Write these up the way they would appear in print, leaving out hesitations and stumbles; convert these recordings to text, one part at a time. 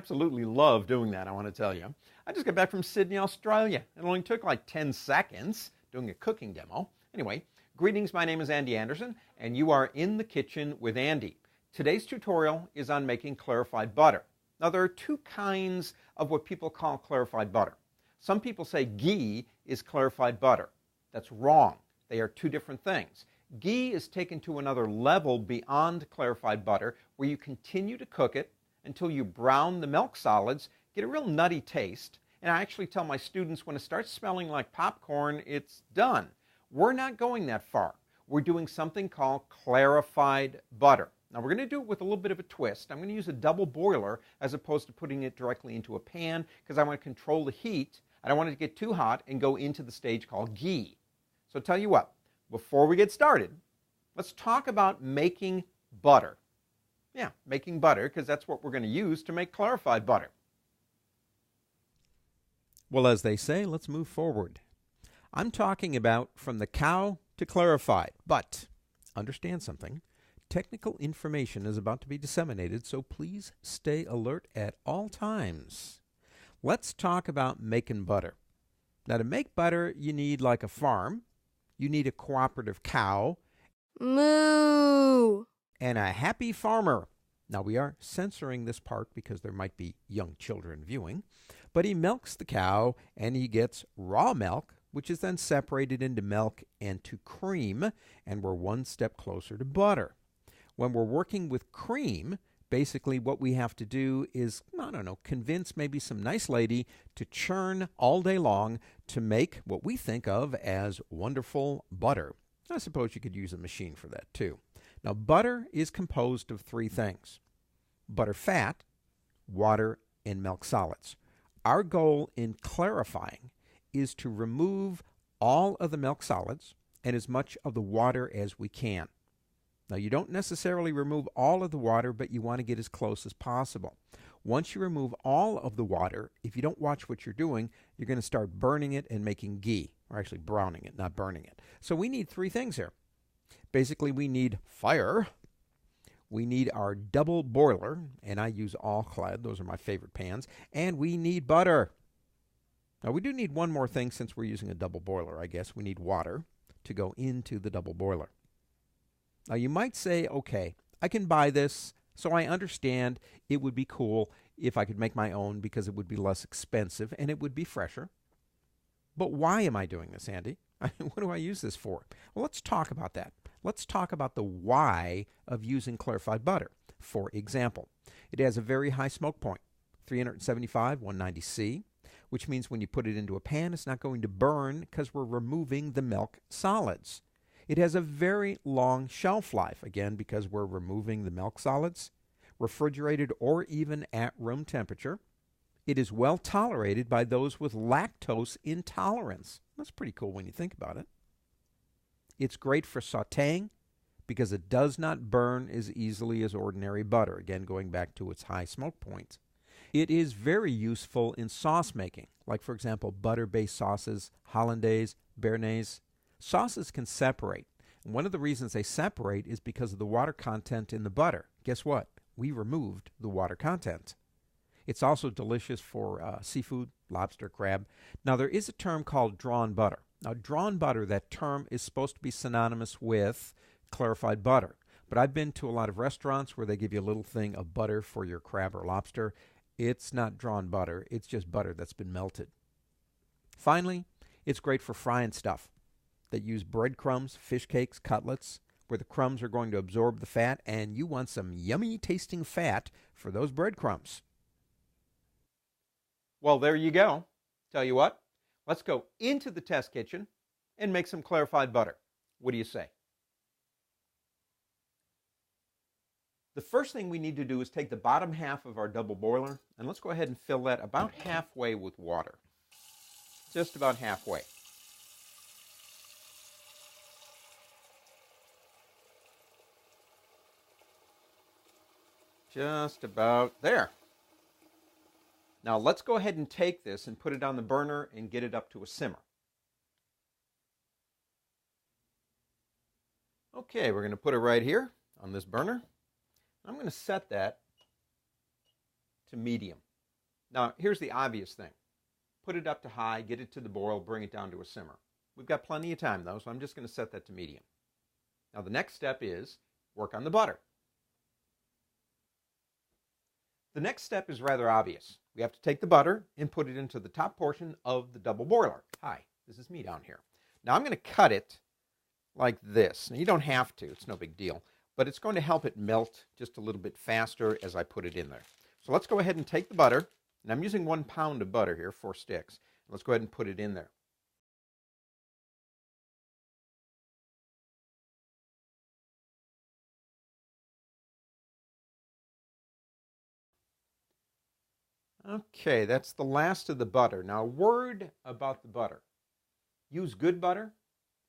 absolutely love doing that, I want to tell you. I just got back from Sydney, Australia. It only took like 10 seconds doing a cooking demo. Anyway, greetings, my name is Andy Anderson, and you are in the kitchen with Andy. Today's tutorial is on making clarified butter. Now, there are two kinds of what people call clarified butter. Some people say ghee is clarified butter. That's wrong. They are two different things. Ghee is taken to another level beyond clarified butter, where you continue to cook it until you brown the milk solids, get a real nutty taste. And I actually tell my students when it starts smelling like popcorn, it's done. We're not going that far. We're doing something called clarified butter. Now we're going to do it with a little bit of a twist. I'm going to use a double boiler as opposed to putting it directly into a pan because I want to control the heat. I don't want it to get too hot and go into the stage called ghee. So tell you what, before we get started, let's talk about making butter. Yeah, making butter, because that's what we're going to use to make clarified butter. Well, as they say, let's move forward. I'm talking about from the cow to clarified, but understand something. Technical information is about to be disseminated, so please stay alert at all times. Let's talk about making butter. Now, to make butter, you need like a farm. You need a cooperative cow. Moo! And a happy farmer. Now, we are censoring this part because there might be young children viewing, but he milks the cow and he gets raw milk, which is then separated into milk and to cream, and we're one step closer to butter. When we're working with cream, basically what we have to do is, I don't know, convince maybe some nice lady to churn all day long to make what we think of as wonderful butter. I suppose you could use a machine for that too. Now, butter is composed of three things: butter fat, water, and milk solids. Our goal in clarifying is to remove all of the milk solids and as much of the water as we can. Now, you don't necessarily remove all of the water, but you want to get as close as possible. Once you remove all of the water, if you don't watch what you're doing, you're going to start burning it and making ghee, or actually browning it, not burning it. So we need three things here. Basically, we need fire, we need our double boiler, and I use All-Clad, those are my favorite pans, and we need butter. Now, we do need one more thing since we're using a double boiler, I guess. We need water to go into the double boiler. Now, you might say, okay, I can buy this, so I understand it would be cool if I could make my own because it would be less expensive and it would be fresher. But why am I doing this, Andy? What do I use this for? Well, let's talk about that. Let's talk about the why of using clarified butter. For example, it has a very high smoke point, 375, 190 C, which means when you put it into a pan, it's not going to burn because we're removing the milk solids. It has a very long shelf life, again, because we're removing the milk solids, refrigerated or even at room temperature. It is well tolerated by those with lactose intolerance. That's pretty cool when you think about it. It's great for sautéing because it does not burn as easily as ordinary butter, again, going back to its high smoke point. It is very useful in sauce making, like, for example, butter-based sauces, hollandaise, béarnaise. Sauces can separate. And one of the reasons they separate is because of the water content in the butter. Guess what? We removed the water content. It's also delicious for seafood, lobster, crab. Now, there is a term called drawn butter. Now, drawn butter, that term is supposed to be synonymous with clarified butter. But I've been to a lot of restaurants where they give you a little thing of butter for your crab or lobster. It's not drawn butter. It's just butter that's been melted. Finally, it's great for frying stuff that use breadcrumbs, fish cakes, cutlets, where the crumbs are going to absorb the fat, and you want some yummy tasting fat for those breadcrumbs. Well, there you go. Tell you what, let's go into the test kitchen and make some clarified butter. What do you say? The first thing we need to do is take the bottom half of our double boiler, and let's go ahead and fill that about halfway with water. Just about halfway. Just about there. Now let's go ahead and take this and put it on the burner and get it up to a simmer. Okay, we're going to put it right here on this burner. I'm going to set that to medium. Now, here's the obvious thing. Put it up to high, get it to the boil, bring it down to a simmer. We've got plenty of time, though, so I'm just going to set that to medium. Now, the next step is work on the butter. The next step is rather obvious. We have to take the butter and put it into the top portion of the double boiler. Hi, this is me down here. Now, I'm going to cut it like this. Now, you don't have to. It's no big deal. But it's going to help it melt just a little bit faster as I put it in there. So let's go ahead and take the butter. And I'm using 1 pound of butter here, 4 sticks. Let's go ahead and put it in there. Okay, that's the last of the butter. Now, a word about the butter. Use good butter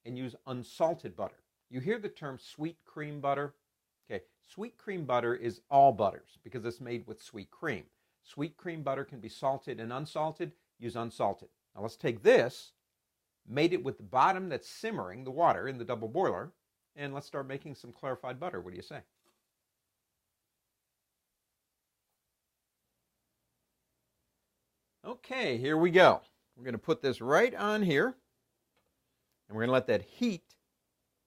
and use unsalted butter. You hear the term sweet cream butter? Okay, sweet cream butter is all butters because it's made with sweet cream. Sweet cream butter can be salted and unsalted. Use unsalted. Now, let's take this, made it with the bottom that's simmering, the water in the double boiler, and let's start making some clarified butter. What do you say? Okay, here we go. We're going to put this right on here, and we're going to let that heat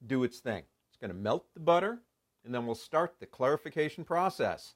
do its thing. It's going to melt the butter, and then we'll start the clarification process.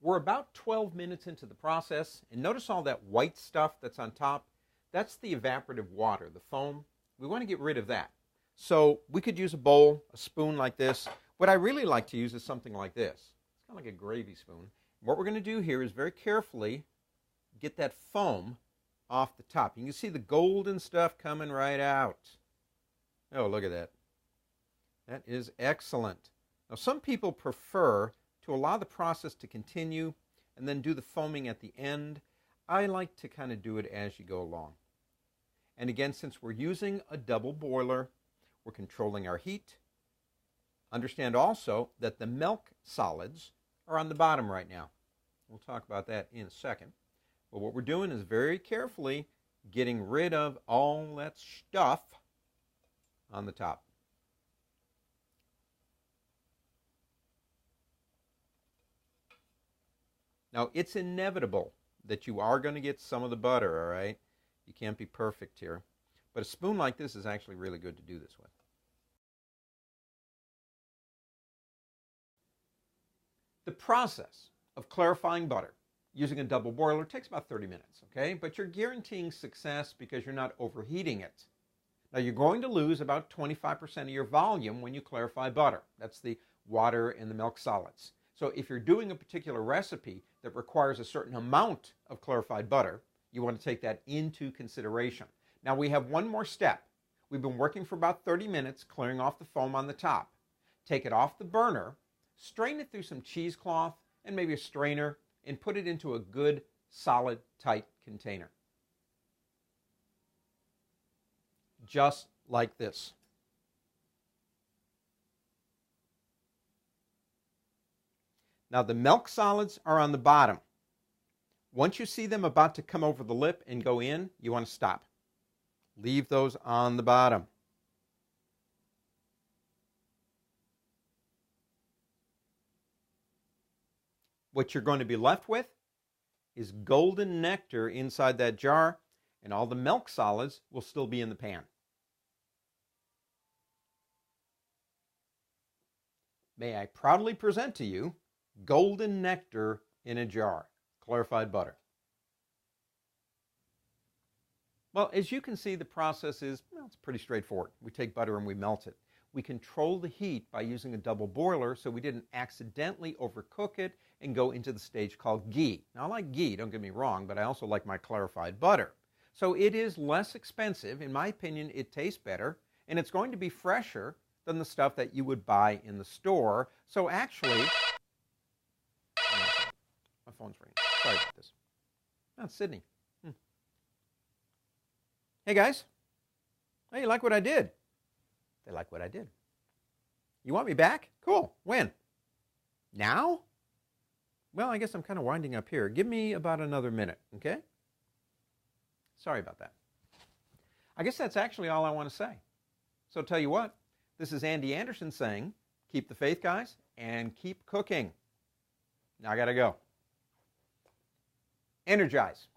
We're about 12 minutes into the process, and notice all that white stuff that's on top? That's the evaporative water, the foam. We want to get rid of that. So we could use a bowl, a spoon like this. What I really like to use is something like this. It's kind of like a gravy spoon. What we're going to do here is very carefully get that foam off the top. You can see the golden stuff coming right out. Oh, look at that. That is excellent. Now, some people prefer to allow the process to continue and then do the foaming at the end. I like to kind of do it as you go along. And again, since we're using a double boiler, we're controlling our heat. Understand also that the milk solids are on the bottom right now. We'll talk about that in a second. But what we're doing is very carefully getting rid of all that stuff on the top. Now, it's inevitable that you are going to get some of the butter, all right? You can't be perfect here. But a spoon like this is actually really good to do this with. The process of clarifying butter using a double boiler takes about 30 minutes, okay? But you're guaranteeing success because you're not overheating it. Now, you're going to lose about 25% of your volume when you clarify butter. That's the water and the milk solids. So if you're doing a particular recipe that requires a certain amount of clarified butter, you want to take that into consideration. Now, we have one more step. We've been working for about 30 minutes, clearing off the foam on the top. Take it off the burner, strain it through some cheesecloth and maybe a strainer, and put it into a good, solid, tight container. Just like this. Now, the milk solids are on the bottom. Once you see them about to come over the lip and go in, you want to stop. Leave those on the bottom. What you're going to be left with is golden nectar inside that jar, and all the milk solids will still be in the pan. May I proudly present to you golden nectar in a jar, clarified butter. Well, as you can see, the process is, well, it's pretty straightforward. We take butter and we melt it. We control the heat by using a double boiler so we didn't accidentally overcook it and go into the stage called ghee. Now, I like ghee, don't get me wrong, but I also like my clarified butter. So it is less expensive. In my opinion, it tastes better, and it's going to be fresher than the stuff that you would buy in the store. So actually, my phone's ringing. Sorry about this. That's Sydney. Hey, guys. Hey, you like what I did? They like what I did. You want me back? Cool. When? Now? Well, I guess I'm kind of winding up here. Give me about another minute, okay? Sorry about that. I guess that's actually all I want to say. So tell you what, this is Andy Anderson saying, keep the faith, guys, and keep cooking. Now I got to go. Energize.